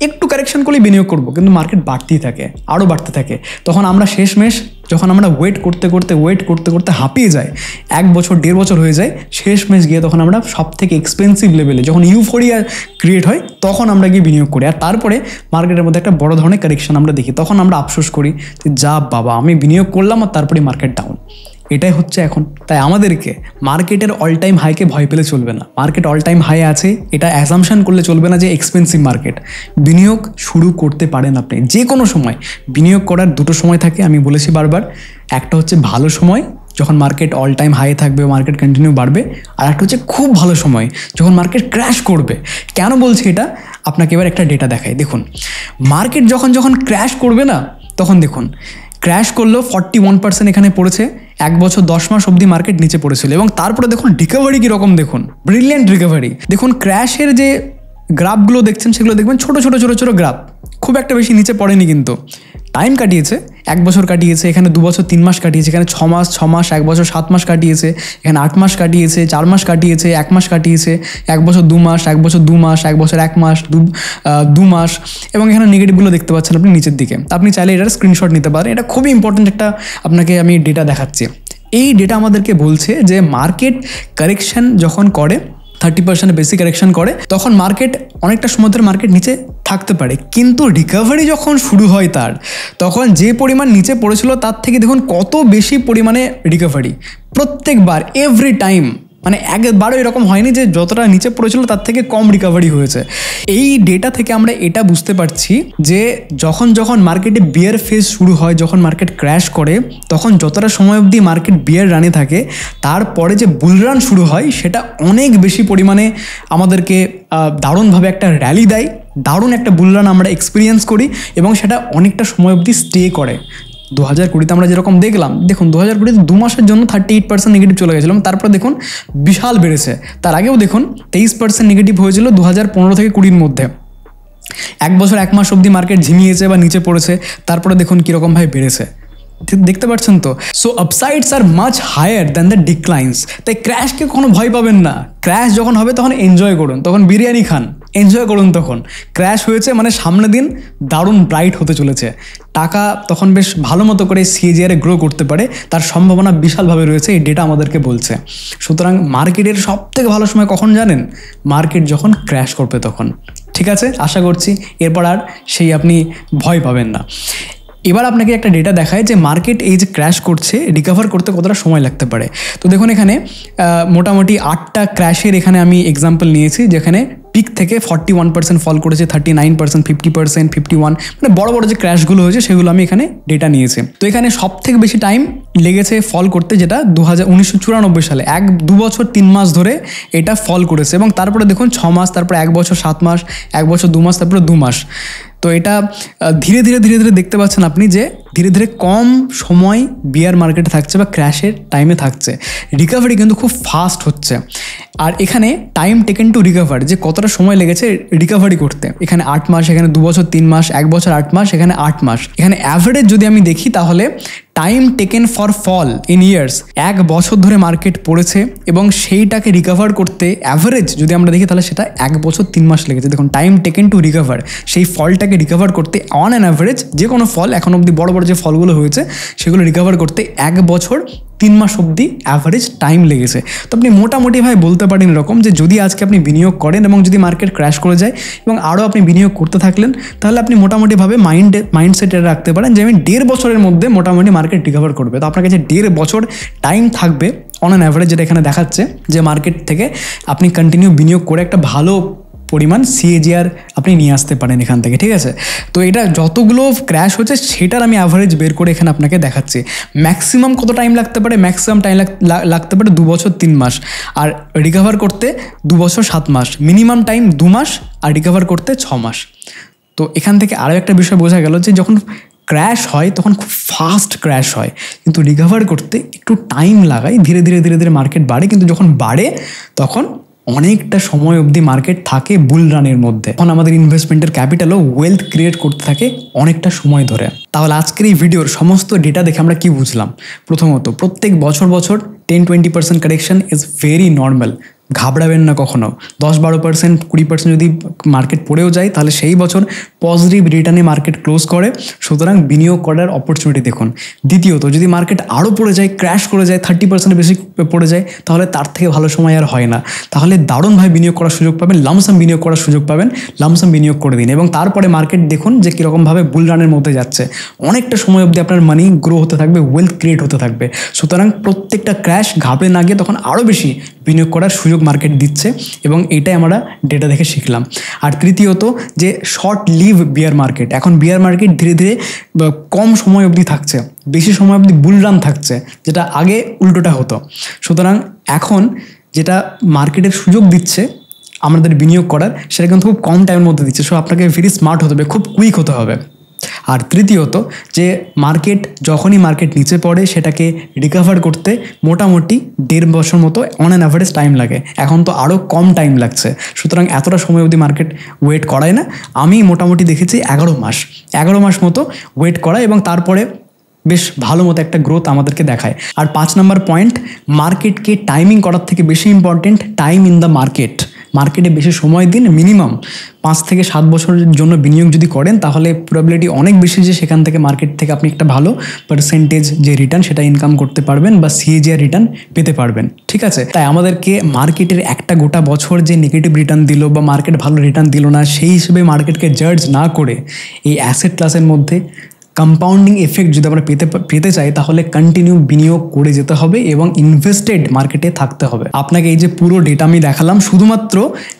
Speaker 1: একটু কারেকশন করলেই বিনিয়োগ করব, কিন্তু মার্কেট বাড়তেই থাকে, আরও বাড়তে থাকে। তখন আমরা শেষমেশ যখন আমরা ওয়েট করতে হাঁপিয়ে যায়, 1 বছর 1.5 বছর হয়ে যায়, শেষমেশ গিয়ে তখন আমরা সব থেকে এক্সপেন্সিভ লেভেলে যখন ইউফোরিয়া ক্রিয়েট হয় তখন আমরা গিয়ে বিনিয়োগ করি। আর তারপরে মার্কেটের মধ্যে একটা বড় ধরনের কারেকশন আমরা দেখি, তখন আমরা আফসোস করি যে যা বাবা আমি বিনিয়োগ করলাম আর তারপরে মার্কেট ডাউন। এটাই হচ্ছে এখন। তাই আমাদেরকে মার্কেটের অল টাইম হাইকে ভয় পেলে চলবে না। মার্কেট অল টাইম হাই আছে এটা অ্যাজাম্পশন করলে চলবে না যে এক্সপেন্সিভ মার্কেট। বিনিয়োগ শুরু করতে পারেন আপনি যে কোনো সময়। বিনিয়োগ করার দুটো সময় থাকে, আমি বলেছি বারবার, একটা হচ্ছে ভালো সময় যখন মার্কেট অল টাইম হাই থাকবে, মার্কেট কন্টিনিউ বাড়বে, আর একটা হচ্ছে খুব ভালো সময় যখন মার্কেট ক্র্যাশ করবে। কেন বলছি এটা, আপনাকে এবার একটা ডেটা দেখাই। দেখুন মার্কেট যখন ক্র্যাশ করবে না, তখন দেখুন ক্র্যাশ করলেও 41% এখানে পড়েছে, 1 বছর 10 মাস অবধি মার্কেট নিচে পড়েছিল, এবং তারপরে দেখুন রিকভারি কীরকম, দেখুন ব্রিলিয়েন্ট রিকভারি। দেখুন ক্র্যাশের যে গ্রাফগুলো দেখছেন সেগুলো দেখবেন ছোটো ছোটো গ্রাফ, খুব একটা বেশি নিচে পড়েনি, কিন্তু টাইম কাটিয়েছে, 1 বছর কাটিয়েছে, এখানে 2 বছর 3 মাস কাটিয়েছে, এখানে 6 মাস 1 বছর 7 মাস কাটিয়েছে, এখানে 8 মাস কাটিয়েছে, 4 মাস কাটিয়েছে, 1 মাস কাটিয়েছে, 1 বছর 2 মাস, 1 বছর 2 মাস, 1 বছর 1 মাস, 2 মাস, এবং এখানে নেগেটিভগুলো দেখতে পাচ্ছেন আপনি নিচের দিকে। আপনি চাইলে এটার স্ক্রিনশট নিতে পারেন, এটা খুবই ইম্পর্টেন্ট একটা আপনাকে আমি ডেটা দেখাচ্ছি। এই ডেটা আমাদেরকে বলছে যে মার্কেট কারেকশন যখন করে, 30% বেশি কারেকশন করে, তখন মার্কেট অনেকটা সময় ধরে মার্কেট নিচে থাকতে পারে, কিন্তু রিকভারি যখন শুরু হয় তার, তখন যে পরিমাণ নিচে পড়েছিল তার থেকে দেখুন কত বেশি পরিমাণে রিকভারি প্রত্যেকবার, এভরি টাইম। মানে একবারও এরকম হয়নি যে যতটা নিচে পড়েছিল তার থেকে কম রিকভারি হয়েছে। এই ডেটা থেকে আমরা এটা বুঝতে পারছি যে যখন মার্কেটে বিয়ার ফেজ শুরু হয়, যখন মার্কেট ক্র্যাশ করে, তখন যতটা সময় অবধি মার্কেট বিয়ার রানে থাকে, তারপরে যে বুল রান শুরু হয় সেটা অনেক বেশি পরিমাণে আমাদেরকে দারুণভাবে একটা র্যালি দেয়, দারুণ একটা বুল রান আমরা এক্সপিরিয়েন্স করি, এবং সেটা অনেকটা সময় অবধি স্টে করে। 2020 আমরা যেরকম দেখলাম, দেখুন 2020 2 মাসের জন্য 38% নেগেটিভ চলে গেছিলাম, তারপর দেখুন বিশাল বেড়েছে। তার আগেও দেখুন 23% নেগেটিভ হয়েছিল 2015 থেকে 20 মধ্যে। 1 বছর 1 মাস অবধি মার্কেট ঝিমিয়েছে বা নিচে পড়েছে, তারপরে দেখুন কীরকমভাবে বেড়েছে, দেখতে পাচ্ছেন তো। So upsides are much higher than the declines. তাই ক্র্যাশকে কোনো ভয় পাবেন না। ক্র্যাশ যখন হবে তখন এনজয় করুন, তখন বিরিয়ানি খান, এনজয় করুন। তখন ক্র্যাশ হয়েছে মানে সামনের দিন দারুণ ব্রাইট হতে চলেছে, টাকা তখন বেশ ভালো মতো করে সিএজিআরে গ্রো করতে পারে, তার সম্ভাবনা বিশালভাবে রয়েছে, এই ডেটা আমাদেরকে বলছে। সুতরাং মার্কেটের সবথেকে ভালো সময় কখন জানেন? মার্কেট যখন ক্র্যাশ করবে তখন। ঠিক আছে, আশা করছি এরপর আর সেই আপনি ভয় পাবেন না। এবার আপনাকে একটা ডেটা দেখায় যে মার্কেট এই যে ক্র্যাশ করছে, রিকভার করতে কতটা সময় লাগতে পারে। তো দেখুন এখানে মোটামুটি 8টা ক্র্যাশের এখানে আমি এক্সাম্পল নিয়েছি, যেখানে পিক থেকে 41% ফল করেছে, 39%, 50%, 51, মানে বড় বড় যে ক্র্যাশগুলো হয়েছে সেগুলো আমি এখানে ডেটা নিয়েছি। তো এখানে সব থেকে বেশি টাইম লেগেছে ফল করতে, যেটা 1994 সালে 1-2 বছর 3 মাস ধরে এটা ফল করেছে, এবং তারপরে দেখুন 6 মাস, তারপরে 1 বছর 7 মাস, 1 বছর 2 মাস, তারপরে 2 মাস। তো এটা ধীরে ধীরে দেখতে পাচ্ছেন আপনি যে ধীরে ধীরে কম সময় বিয়ার মার্কেটে থাকছে বা ক্র্যাশের টাইমে থাকছে, রিকভারি কিন্তু খুব ফাস্ট হচ্ছে। আর এখানে টাইম টেকেন টু রিকভার, যে কতটা সময় লেগেছে রিকভারি করতে, এখানে 8 মাস, এখানে 2 বছর 3 মাস, 1 বছর 8 মাস, এখানে 8 মাস। এখানে অ্যাভারেজ যদি আমি দেখি তাহলে time taken for fall in years, 1 বছর ধরে মার্কেট পড়েছে এবং সেইটাকে রিকভার করতে অ্যাভারেজ যদি আমরা দেখি তাহলে সেটা 1 বছর 3 মাস লেগেছে। দেখুন টাইম টেকেন টু রিকভার, সেই ফলটাকে রিকভার করতে অন অ্যান অ্যাভারেজ যে কোনো ফল এখন অবধি বড় বড় যে ফলগুলো হয়েছে সেগুলো রিকভার করতে 1 বছর 3 মাস অবধি অ্যাভারেজ টাইম লেগেছে। তো আপনি মোটামুটিভাবে বলতে পারেন এরকম যে যদি আজকে আপনি বিনিয়োগ করেন এবং যদি মার্কেট ক্র্যাশ করে যায় এবং আরও আপনি বিনিয়োগ করতে থাকলেন, তাহলে আপনি মোটামুটিভাবে মাইন্ডসেট রাখতে পারেন যে আমি 1.5 বছরের মধ্যে মোটামুটি মার্কেট রিকভার করবে। তো আপনার কাছে 1.5 বছর টাইম থাকবে অন অ্যান অ্যাভারেজ, যেটা এখানে দেখাচ্ছে যে মার্কেট থেকে আপনি কন্টিনিউ বিনিয়োগ করে একটা ভালো পরিমাণ CAGR আপনি নিয়ে আসতে পারেন এখান থেকে, ঠিক আছে। তো এটা যতগুলো ক্র্যাশ হচ্ছে সেটার আমি অ্যাভারেজ বের করে এখানে আপনাকে দেখাচ্ছি। ম্যাক্সিমাম কত টাইম লাগতে পারে, ম্যাক্সিমাম টাইম লাগতে পারে 2 বছর 3 মাস, আর রিকভার করতে 2 বছর 7 মাস, মিনিমাম টাইম 2 মাস, আর রিকভার করতে 6 মাস। তো এখান থেকে আরও একটা বিষয় বোঝা গেল যে যখন ক্র্যাশ হয় তখন খুব ফাস্ট ক্র্যাশ হয়, কিন্তু রিকভার করতে একটু টাইম লাগায়, ধীরে ধীরে ধীরে ধীরে মার্কেট বাড়ে, কিন্তু যখন বাড়ে তখন অনেকটা সময় অবধি মার্কেট থাকে বুল রানের মধ্যে। তখন আমাদের ইনভেস্টমেন্টের ক্যাপিটালও ওয়েলথ ক্রিয়েট করতে থাকে অনেকটা সময় ধরে। তাহলে আজকের এই ভিডিওর সমস্ত ডেটা দেখে আমরা কি বুঝলাম? প্রথমত, প্রত্যেক বছর 10-20% কারেকশন ইজ ভেরি নর্মাল, ঘাবড়াবেন না কখনো। 10-12%, 20% যদি মার্কেট পড়েও যায় তাহলে সেই বছর পজিটিভ রিটার্নে মার্কেট ক্লোজ করে, সুতরাং বিনিয়োগ করার অপরচুনিটি দেখুন। দ্বিতীয়ত, যদি মার্কেট আরও পড়ে যায়, ক্র্যাশ করে যায়, 30% বেশি পড়ে যায়, তাহলে তার থেকে ভালো সময় আর হয় না। তাহলে দারুণভাবে বিনিয়োগ করার সুযোগ পাবেন, লামসাম বিনিয়োগ করার সুযোগ পাবেন, লামসাম বিনিয়োগ করে দিন। এবং তারপরে মার্কেট দেখুন যে কীরকমভাবে বুল রানের মধ্যে যাচ্ছে, অনেকটা সময় অবধি আপনার মানি গ্রো হতে থাকবে, ওয়েলথ ক্রিয়েট হতে থাকবে। সুতরাং প্রত্যেকটা ক্র্যাশ ঘাবড়ে না গিয়ে তখন আরও বেশি বিনিয়োগ করার সুযোগ মার্কেট দিচ্ছে, এবং এটাই আমরা ডেটা দেখে শিখলাম। আর তৃতীয়ত, যে শর্ট লিভ বিয়ার মার্কেট, এখন বিয়ার মার্কেট ধীরে ধীরে কম সময় অবধি থাকছে, বেশি সময় অবধি বুল রান থাকছে, যেটা আগে উল্টোটা হতো। সুতরাং এখন যেটা মার্কেটের সুযোগ দিচ্ছে আমাদের বিনিয়োগ করার, সেটা কিন্তু খুব কম টাইমের মধ্যে দিচ্ছে। সো আপনাকে ভেরি স্মার্ট হতে হবে, খুব কুইক হতে হবে। আর তৃতীয়ত, যে যখনই মার্কেট নিচে পড়ে সেটাকে রিকভার করতে মোটামুটি 1.5 বছর মতো অন অ্যান অ্যাভারেজ টাইম লাগে। এখন তো আরও কম টাইম লাগছে, সুতরাং এতটা সময় অবধি মার্কেট ওয়েট করায় না। আমি মোটামুটি দেখেছি 11 মাস মতো ওয়েট করা, এবং তারপরে বেশ ভালো মতো একটা গ্রোথ আমাদেরকে দেখায়। আর 5 নম্বর পয়েন্ট, মার্কেটকে টাইমিং করার থেকে বেশি ইম্পর্টেন্ট টাইম ইন দ্য মার্কেটে বেশি সময় দিন। মিনিমাম 5 থেকে 7 বছরের জন্য বিনিয়োগ যদি করেন তাহলে প্রবাবিলিটি অনেক বেশি যে সেখান থেকে মার্কেট থেকে আপনি একটা ভালো পার্সেন্টেজ যে রিটার্ন সেটা ইনকাম করতে পারবেন বা CAGR রিটার্ন পেতে পারবেন, ঠিক আছে। তাই আমাদেরকে মার্কেটের একটা গোটা বছর যে নেগেটিভ রিটার্ন দিল বা মার্কেট ভালো রিটার্ন দিল না, সেই হিসেবে মার্কেটকে জাজ না করে এই অ্যাসেট ক্লাসের মধ্যে কম্পাউন্ডিং এফেক্ট যদি আমরা পেতে চাই তাহলে কন্টিনিউ বিনিয়োগ করে যেতে হবে এবং ইনভেস্টেড মার্কেটে থাকতে হবে। আপনাকে এই যে পুরো ডেটা আমি দেখালাম, শুধুমাত্র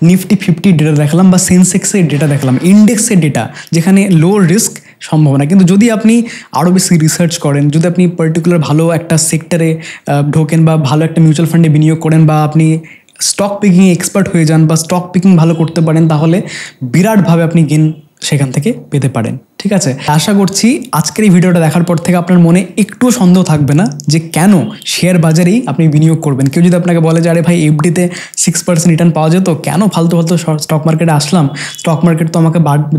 Speaker 1: নিফটি 50 ডেটা দেখালাম বা সেন্সেক্সের ডেটা দেখালাম, ইন্ডেক্সের ডেটা যেখানে লো রিস্ক সম্ভাবনা। কিন্তু যদি আপনি আরও বেশি রিসার্চ করেন, যদি আপনি পার্টিকুলার ভালো একটা সেক্টরে ঢোকেন বা ভালো একটা মিউচুয়াল ফান্ডে বিনিয়োগ করেন বা আপনি স্টক পিকিং এক্সপার্ট হয়ে যান বা স্টক পিকিং ভালো করতে পারেন, তাহলে বিরাটভাবে আপনি গেইন সেখান থেকে পেতে পারেন, ঠিক আছে। আশা করছি আজকের এই ভিডিওটা দেখার পর থেকে আপনার মনে একটু সন্দেহ থাকবে না যে কেন শেয়ার বাজারেই আপনি বিনিয়োগ করবেন। কেউ যদি আপনাকে বলে যে আরে ভাই FDতে 6% রিটার্ন পাওয়া যেত, কেন ফালতু স্টক মার্কেটে আসলাম, স্টক মার্কেট তো আমাকে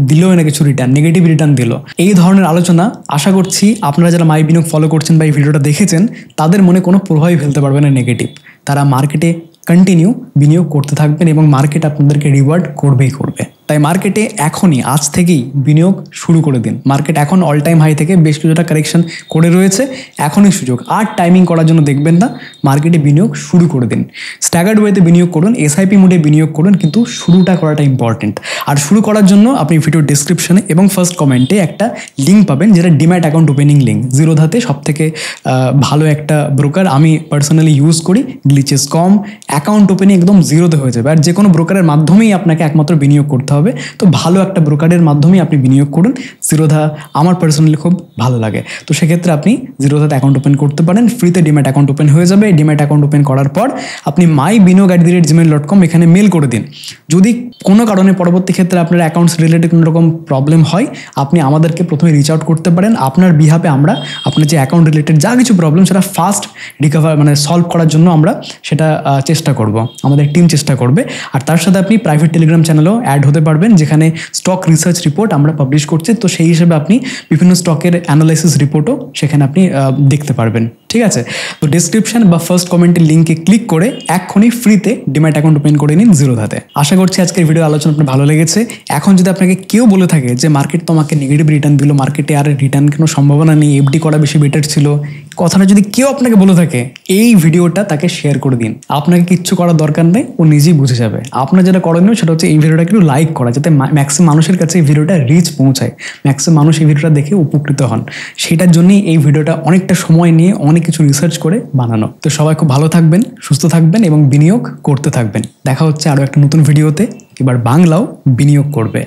Speaker 1: দিলও না কিছু রিটার্ন, নেগেটিভ রিটার্ন দিল, এই ধরনের আলোচনা আশা করছি আপনারা যারা মাই বিনিয়োগ ফলো করছেন বা এই ভিডিওটা দেখেছেন তাদের মনে কোনো প্রভাবই ফেলতে পারবে না নেগেটিভ। তারা মার্কেটে কন্টিনিউ বিনিয়োগ করতে থাকবেন এবং মার্কেট আপনাদেরকে রিওয়ার্ড করবেই করবে। তাই মার্কেটে এখনই আজ থেকেই বিনিয়োগ শুরু করে দিন। মার্কেট এখন অল টাইম হাই থেকে বেশ কিছুটা কারেকশন করে রয়েছে, এখনই সুযোগ। আর টাইমিং করার জন্য দেখবেন না, মার্কেটে বিনিয়োগ শুরু করে দিন। স্ট্যাগার্ড ওয়েতে বিনিয়োগ করুন, SIP মোডে বিনিয়োগ করুন, কিন্তু শুরুটা করাটা ইম্পর্টেন্ট। আর শুরু করার জন্য আপনি ভিডিও ডেসক্রিপশনে এবং ফার্স্ট কমেন্টে একটা লিঙ্ক পাবেন, যেটা ডিম্যাট অ্যাকাউন্ট ওপেনিং লিঙ্ক। জিরোধাতে সবথেকে ভালো একটা ব্রোকার আমি পার্সোনালি ইউজ করি, গ্লিচেস কম, অ্যাকাউন্ট ওপেনিং একদম জিরোতে হয়ে যাবে। আর যে কোনো ব্রোকারের মাধ্যমেই আপনাকে একমাত্র বিনিয়োগ করতে হবে। হবে। তো ভালো একটা ব্রোকারের মাধ্যমে আপনি বিনিয়োগ করুন। জিরোধা আমার পার্সোনালি খুব ভালো লাগে। তো সেক্ষেত্রে আপনি জিরোধাতে অ্যাকাউন্ট ওপেন করতে পারেন, ফ্রিতে ডিম্যাট অ্যাকাউন্ট ওপেন হয়ে যাবে। ডিম্যাট অ্যাকাউন্ট ওপেন করার পর আপনি myBiniyog@gmail.com এখানে মেল করে দিন। যদি কোনো কারণে পরবর্তী ক্ষেত্রে আপনার অ্যাকাউন্টস রিলেটেড কোনো রকম প্রবলেম হয়, আপনি আমাদেরকে প্রথমে রিচ আউট করতে পারেন। আপনার বিহাফে আমরা আপনার যে অ্যাকাউন্ট রিলেটেড যা কিছু প্রবলেম সেটা ফাস্ট রিকভার মানে সলভ করার জন্য আমরা সেটা চেষ্টা করব, আমাদের টিম চেষ্টা করবে। আর তার সাথে আপনি প্রাইভেট টেলিগ্রাম চ্যানেলও অ্যাড হতে পারবেন, যেখানে স্টক রিসার্চ রিপোর্ট আমরা পাবলিশ করছি। তো সেই হিসেবে আপনি বিভিন্ন স্টকের অ্যানালাইসিস রিপোর্টও সেখানে আপনি দেখতে পারবেন। ঠিক আছে, তো ডেসক্রিপশন বা ফার্স্ট কমেন্টের লিঙ্কে ক্লিক করে এক্ষুনি ফ্রিতে ডিম্যাট অ্যাকাউন্ট ওপেন করে নিন জিরোধাতে। আশা করছি আজকের ভিডিও আলোচনা আপনার ভালো লেগেছে। এখন যদি আপনাকে কেউ বলে থাকে যে মার্কেট তোমাকে নেগেটিভ রিটার্ন দিল, মার্কেটে আর রিটার্ন কোনো সম্ভাবনা নেই, এফডি করা বেশি বেটার ছিল, কথাটা যদি কেউ আপনাকে বলে থাকে, এই ভিডিওটা তাকে শেয়ার করে দিন। আপনাকে কিচ্ছু করার দরকার নেই, ও নিজেই বুঝে যাবে। আপনার যেটা করণীয় সেটা হচ্ছে এই ভিডিওটা একটু লাইক করা, যাতে ম্যাক্সিমাম মানুষের কাছে এই ভিডিওটা রিচ পৌঁছায়, ম্যাক্সিমাম মানুষ এই ভিডিওটা দেখে উপকৃত হন। সেটার জন্যই এই ভিডিওটা অনেকটা সময় নিয়ে অনেক কিছু রিসার্চ করে বানানো। তো সবাই খুব ভালো থাকবেন, সুস্থ থাকবেন এবং বিনিয়োগ করতে থাকবেন। দেখা হচ্ছে আরও একটা নতুন ভিডিওতে। এবার বাংলাও বিনিয়োগ করবে।